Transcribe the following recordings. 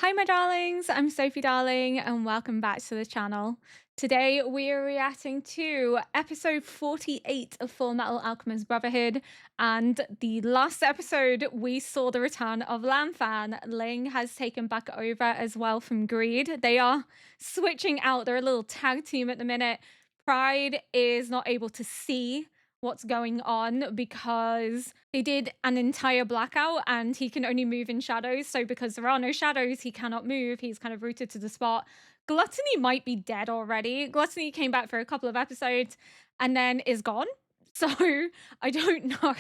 Hi my darlings, I'm Sophie Darling and welcome back to the channel. Today we are reacting to episode 48 of Fullmetal Alchemist Brotherhood, and the last episode we saw the return of Lanfan. Ling has taken back over as well from Greed. They are switching out, they're a little tag team at the minute. Pride is not able to see what's going on because they did an entire blackout and he can only move in shadows. So because there are no shadows, he cannot move. He's kind of rooted to the spot. Gluttony might be dead already. Gluttony came back for a couple of episodes and then is gone. So I don't know,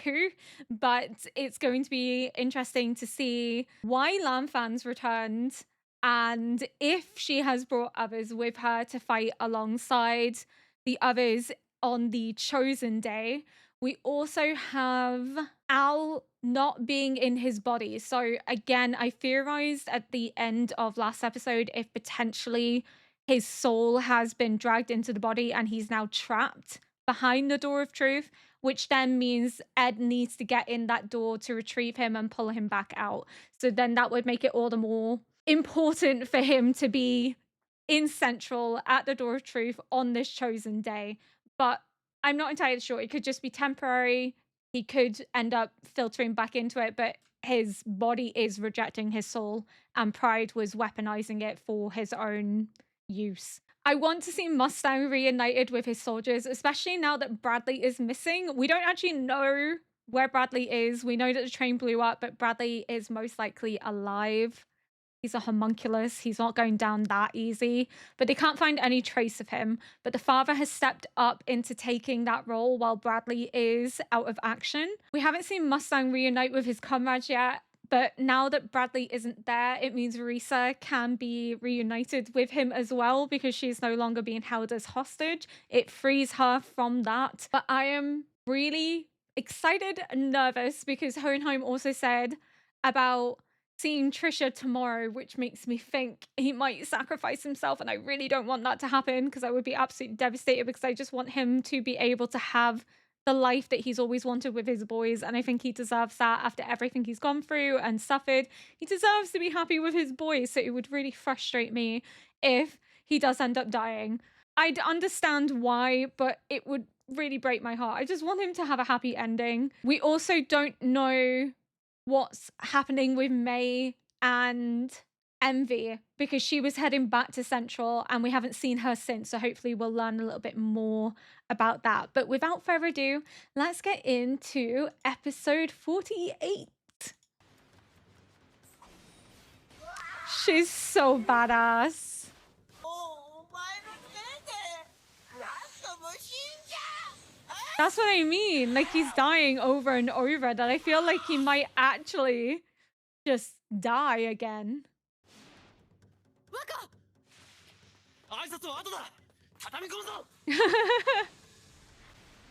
but it's going to be interesting to see why Lanfan's returned and if she has brought others with her to fight alongside the others on the chosen day. We also have Al not being in his body. So again, I theorized at the end of last episode if potentially his soul has been dragged into the body and he's now trapped behind the door of truth, which then means Ed needs to get in that door to retrieve him and pull him back out. So then that would make it all the more important for him to be in Central at the door of truth on this chosen day. But I'm not entirely sure. It could just be temporary. He could end up filtering back into it, but his body is rejecting his soul, and Pride was weaponizing it for his own use. I want to see Mustang reunited with his soldiers, especially now that Bradley is missing. We don't actually know where Bradley is. We know that the train blew up, but Bradley is most likely alive. He's a homunculus. He's not going down that easy, but they can't find any trace of him. But the father has stepped up into taking that role while Bradley is out of action. We haven't seen Mustang reunite with his comrades yet, but now that Bradley isn't there, it means Risa can be reunited with him as well because she's no longer being held as hostage. It frees her from that. But I am really excited and nervous because Hohenheim also said about seeing Trisha tomorrow, which makes me think he might sacrifice himself, and I really don't want that to happen because I would be absolutely devastated because I just want him to be able to have the life that he's always wanted with his boys, and I think he deserves that after everything he's gone through and suffered. He deserves to be happy with his boys, so it would really frustrate me if he does end up dying. I'd understand why, but it would really break my heart. I just want him to have a happy ending. We also don't know what's happening with May and Envy because she was heading back to Central and we haven't seen her since, so hopefully we'll learn a little bit more about that. But without further ado, let's get into episode 48. She's so badass. That's what I mean. Like, he's dying over and over that I feel like he might actually just die again.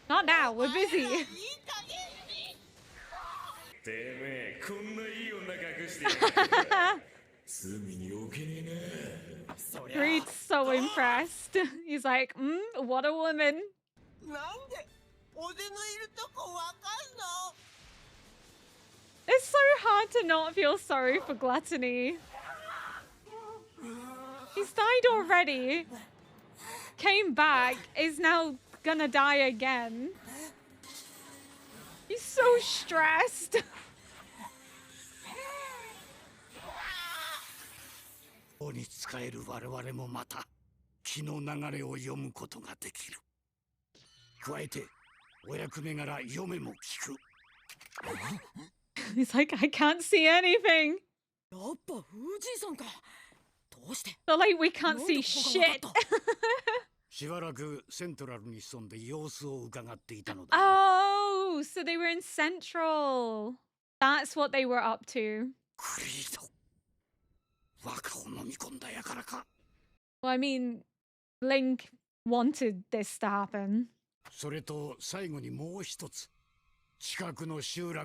Not now, we're busy. Greed's so impressed. He's like, what a woman. It's so hard to not feel sorry for Gluttony. He's died already, came back, is now gonna die again. He's so stressed. He's like, I can't see anything. But like, we can't see shit. Oh, so they were in Central. That's what they were up to. Well, I mean, Link wanted this to happen.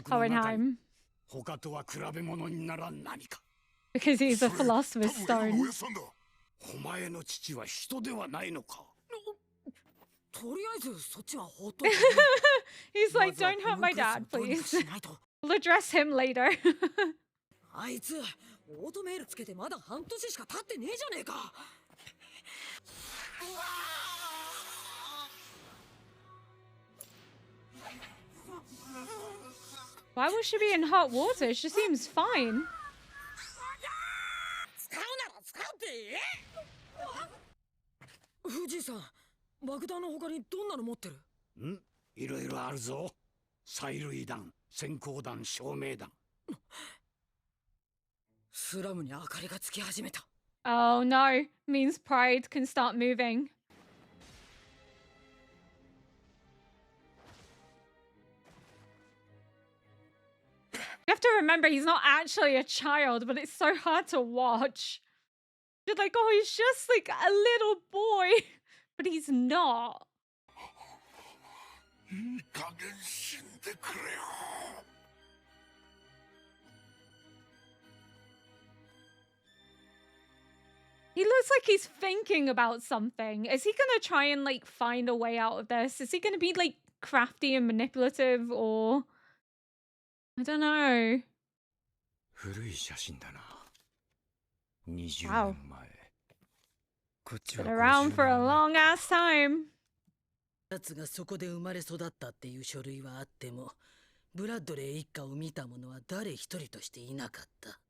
Hohenheim. Because he's a philosopher's stone. He's like, don't hurt my dad, please. We'll address him later. オートメールつけてまだ半年しか経ってねえじゃねえか。Why would she be in hot water? She seems fine. 使うなら使うって。藤井さん、爆弾の他にどんなの持ってる？いろいろあるぞ。催涙弾、閃光弾、照明弾。スラムに明かりがつき始めた。Oh no, means Pride can start moving. You have to remember he's not actually a child, but it's so hard to watch. You're like, oh, he's just like a little boy, but he's not. He looks like he's thinking about something. Is he gonna try and like find a way out of this? Is he gonna be like crafty and manipulative, or I don't know. 古い写真だな。20 Wow. 年前。こっち Been は around for a 50 long ass time. 奴がそこで生まれ育ったっていう書類はあっても、ブラッドレー一家を見た者は誰一人としていなかった。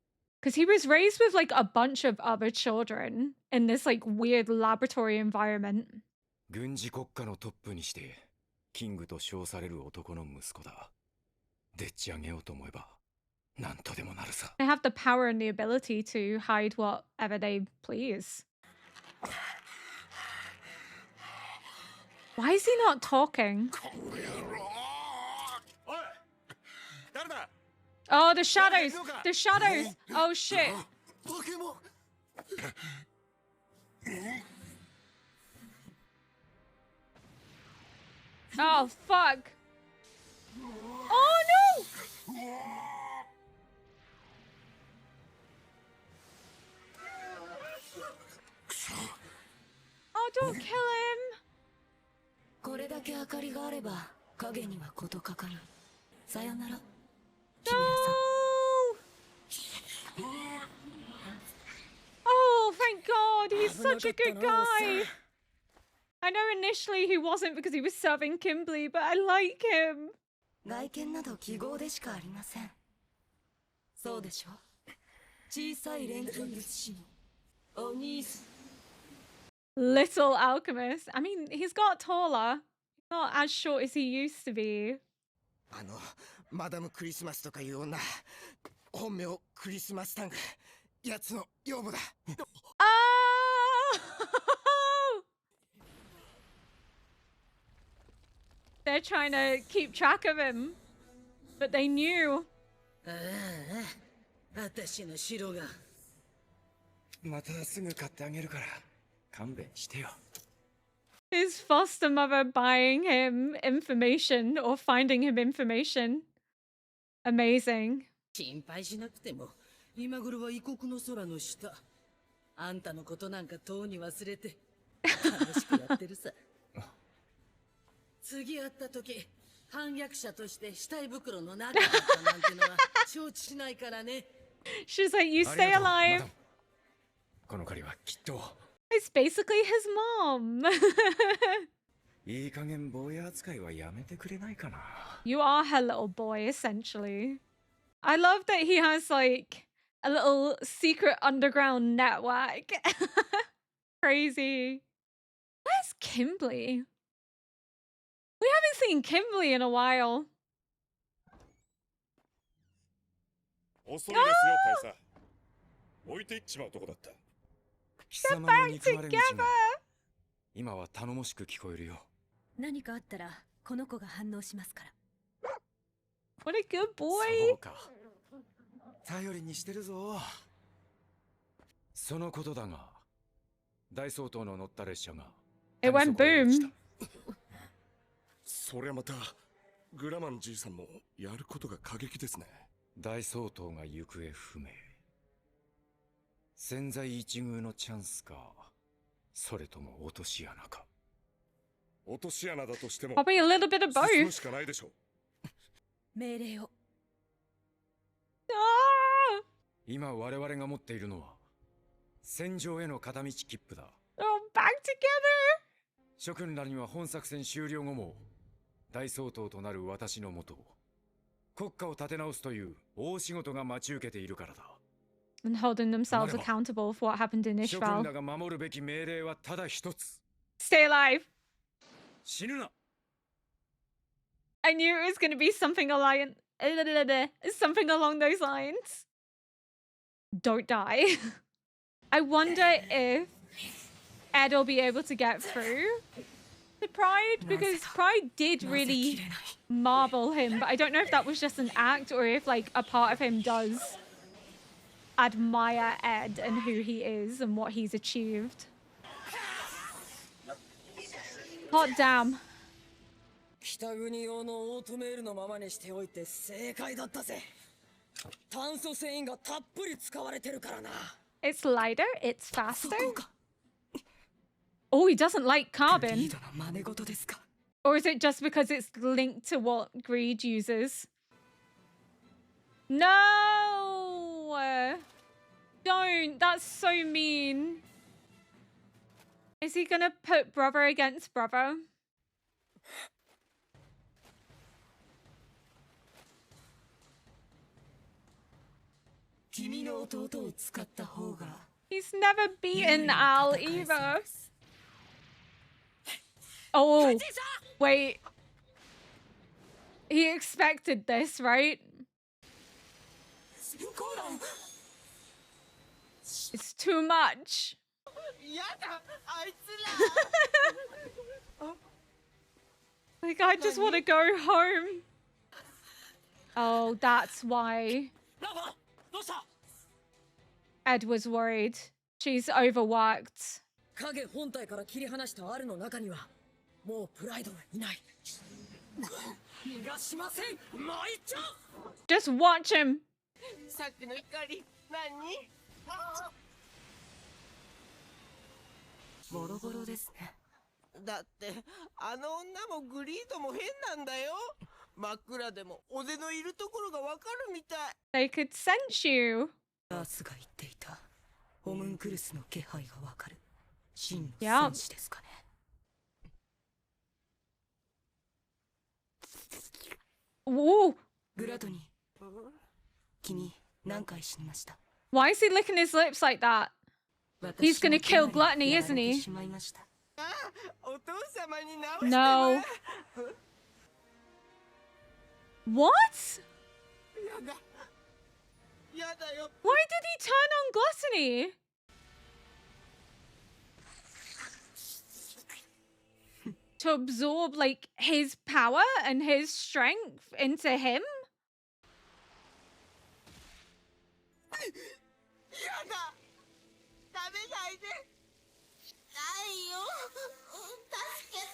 Because he was raised with like a bunch of other children in this like weird laboratory environment. 軍事国家のトップにしてキングと称される男の息子だ。でっち上げようと思えば何とでもなるさ。 They have the power and the ability to hide whatever they please. Why is he not talking? Oh, the shadows! The shadows! Oh shit! Oh fuck! Oh no! Oh, don't kill him! これだけ明かりがあれば影には事欠かぬ。さよなら。 No! Oh, thank God! He's such a good guy! I know initially he wasn't because he was serving Kimberly, but I like him! 外見など記号でしかありません。そうでしょ。小さい錬金術師のお兄さん。 Little Alchemist. I mean, he's got taller. He's not as short as he used to be. マダムクリスマスとかいう女、本名クリスマスタング、やつの養母だ。Oh! They're trying to keep track of him, but they knew. 私の城が。またすぐ買ってあげるから勘弁してよ。 His foster mother buying him information or finding him information. Amazing. 心配しなくても、今頃は異国の空の下。あんたのことなんかとうに忘れて、楽しくやってるさ。次会った時、反逆者として死体袋の中だったなんてのは承知しないからね。She's like, you あ stay りがとう、マ alive. ダム。この借りはきっと。 It's basically his mom. いい加減坊や扱いはやめてくれないかな。 You are her little boy, essentially. I love that he has like a little secret underground network. Crazy. Where's Kimberly? We haven't seen Kimberly in a while. 遅いですよ大佐。置いていっちまうとこだった。貴様の憎まれ口が今は頼もしく聞こえるよ。何かあったらこの子が反応しますから。 What a good そ boy. うか。頼りにしてるぞ。そのことだが、大総統の乗った列車が It went boom. そりゃまたグラマンじいさんもやることが過激ですね。大総統が行方不明。千載一遇のチャンスか、それとも落とし穴か。落とし穴だとしても Probably a little bit of 進む both. しかないでしょう。命令を。Ah! 今我々が持っているのは戦場への片道切符だ。 Oh, back together! 諸君らには本作戦終了後も大総統となる私のもと国家を立て直すという大仕事が待ち受けているからだ。 And holding themselves accountable for what happened in 諸君 Ishval. らが守るべき命令はただ一つ。 Stay alive. 死ぬな。 I knew it was going to be something along those lines. Don't die. I wonder if Ed will be able to get through the Pride, because Pride did really marvel him, but I don't know if that was just an act or if like a part of him does admire Ed and who he is and what he's achieved. Hot damn. 北国用のオートメールのままにしておいて正解だったぜ。炭素繊維がたっぷり使われてるからな。 It's lighter, it's そ faster. こか。 Oh, he doesn't like リー carbon. ドの真似事ですか。 Or is it just because it's linked to what greed uses? No! Don't. That's so mean. Is he gonna put brother against brother? 君の弟を使った方が。 He's never beaten Al either. Oh, wait. He expected this, right? It's too much. やだあいつら Like, I just want to go home. Oh, that's why ラファ、どうした？ Ed was worried. She's overworked. 影本体から切り離したアルの中にはもうプライドはいない。逃がしません。参っちゃう。 Just watch him. さっきの怒り何？ボロボロですね。だってあの女もグリードも変なんだよ。真っ暗でも尾瀬のいるところがわかるみたい。 They could sense you. アースが言っていたホムンクルスの気配がわかる真の Yeah. 戦士ですかね。Ooh. グラトニー、君何回死にました？ Why is he licking his lips like that? He's gonna kill Gluttony, isn't he? しまいました。ああ、お父様に直して No. は What? やだ。やだよ。 Why did he turn on Gluttony? To absorb, like, his power and his strength into him? やだ。食べないで。ないよ。助けて。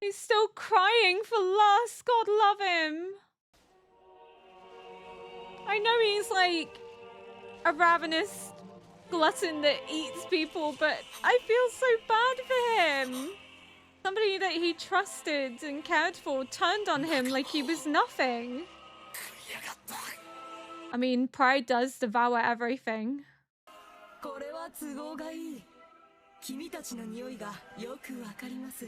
He's still crying for lust. God love him. I know he's like a ravenous glutton that eats people, but I feel so bad for him. Somebody that he trusted and cared for turned on him like he was nothing. I mean, pride does devour everything. これは都合がいい。君たちの匂いがよくわかります。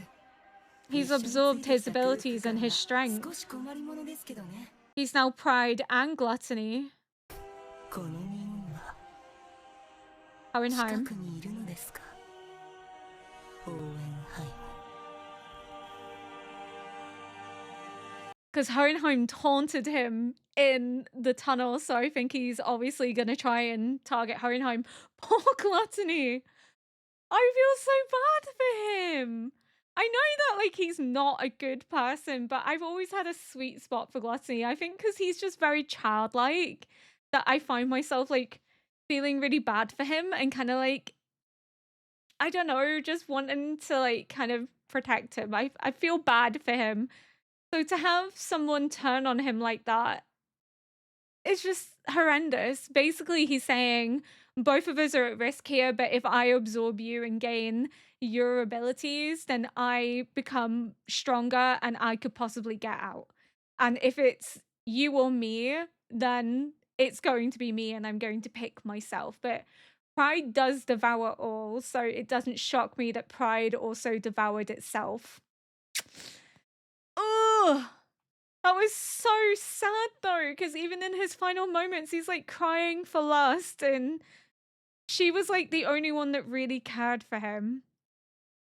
He's absorbed his abilities and his strength. 少し困りものですけどね。 He's now pride and gluttony. この匂いは Hohenheim. 近くにいるのですか？ホーエンハイム。 Because Hohenheim taunted him in the tunnel, so I think he's obviously going to try and target Hohenheim. Poor Gluttony. I feel so bad for him. I know that, like, he's not a good person, but I've always had a sweet spot for Gluttony. I think because he's just very childlike that I find myself, like, feeling really bad for him and kind of, like, I don't know, just wanting to, like, kind of protect him. I feel bad for him. So to have someone turn on him like that, it's just horrendous. Basically, he's saying, both of us are at risk here, but if I absorb you and gain your abilities, then I become stronger and I could possibly get out. And if it's you or me, then it's going to be me and I'm going to pick myself. But pride does devour all, so it doesn't shock me that pride also devoured itself. Ugh! That was so sad though, because even in his final moments, he's like crying for lust, and she was like the only one that really cared for him.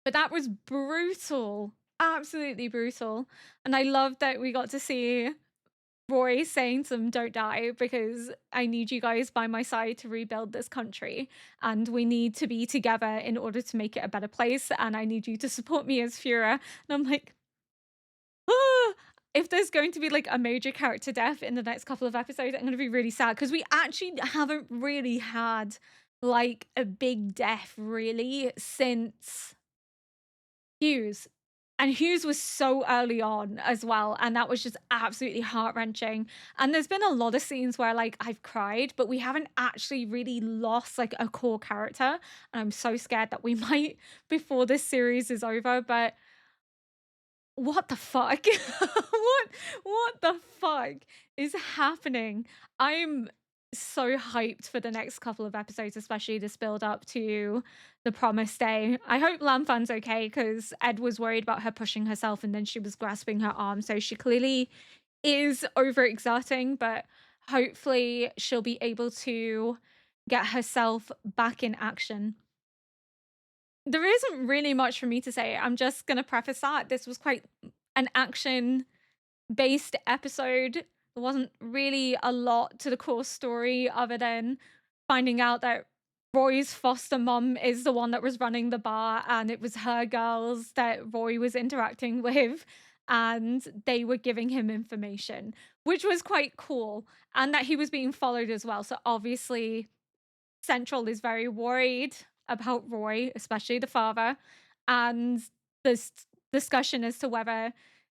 But that was brutal, absolutely brutal. And I love that we got to see Roy saying to them, "Don't die, because I need you guys by my side to rebuild this country. And we need to be together in order to make it a better place. And I need you to support me as Führer." And I'm like, ah! If there's going to be like a major character death in the next couple of episodes, I'm going to be really sad, because we actually haven't really had like a big death really since Hughes. And Hughes was so early on as well, and that was just absolutely heart-wrenching. And there's been a lot of scenes where like I've cried, but we haven't actually really lost like a core character, and I'm so scared that we might before this series is over. But what the fuck? What the fuck is happening? I'm so hyped for the next couple of episodes, especially this build up to the promised day. I hope Lanfan's okay, because Ed was worried about her pushing herself and then she was grasping her arm. So she clearly is overexerting, but hopefully she'll be able to get herself back in action. There isn't really much for me to say. I'm just going to preface that this was quite an action-based episode. There wasn't really a lot to the core story other than finding out that Roy's foster mom is the one that was running the bar, and it was her girls that Roy was interacting with, and they were giving him information, which was quite cool, and that he was being followed as well. So obviously Central is very worried about Roy, especially the father, and this discussion as to whether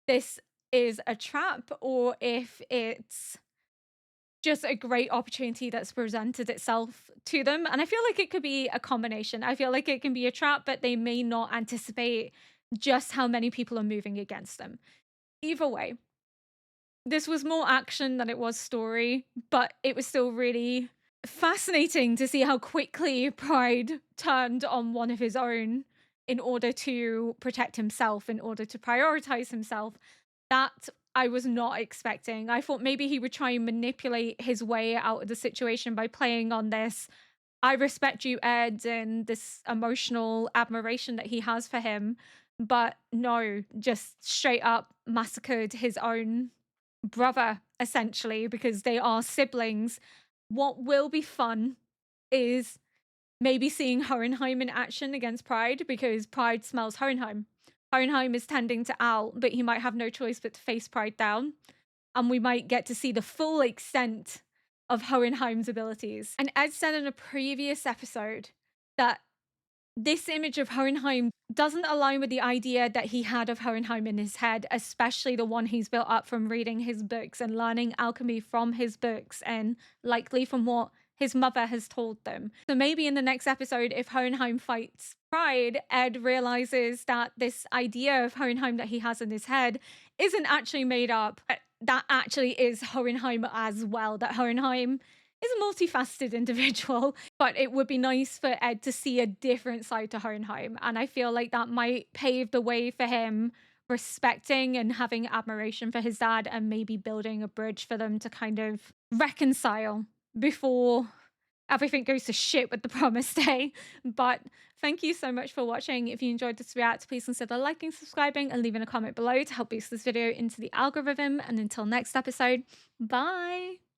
this is a trap or if it's just a great opportunity that's presented itself to them. And I feel like it could be a combination. I feel like it can be a trap, but they may not anticipate just how many people are moving against them. Either way, this was more action than it was story, but it was still really fascinating to see how quickly Pride turned on one of his own in order to protect himself, in order to prioritize himself. That I was not expecting. I thought maybe he would try and manipulate his way out of the situation by playing on this "I respect you, Ed," and this emotional admiration that he has for him. But no, just straight up massacred his own brother, essentially, because they are siblings. What will be fun is maybe seeing Hohenheim in action against Pride, because Pride smells Hohenheim. Hohenheim is tending to Al, but he might have no choice but to face Pride down. And we might get to see the full extent of Hohenheim's abilities. And Ed said in a previous episode that this image of Hohenheim doesn't align with the idea that he had of Hohenheim in his head, especially the one he's built up from reading his books and learning alchemy from his books, and likely from what his mother has told them. So maybe in the next episode, if Hohenheim fights Pride, Ed realizes that this idea of Hohenheim that he has in his head isn't actually made up. That actually is Hohenheim as well, that Hohenheim is a multifaceted individual, but it would be nice for Ed to see a different side to Hohenheim. And I feel like that might pave the way for him respecting and having admiration for his dad, and maybe building a bridge for them to kind of reconcile before everything goes to shit with the promised day. But thank you so much for watching. If you enjoyed this react, please consider liking, subscribing, and leaving a comment below to help boost this video into the algorithm. And until next episode, bye!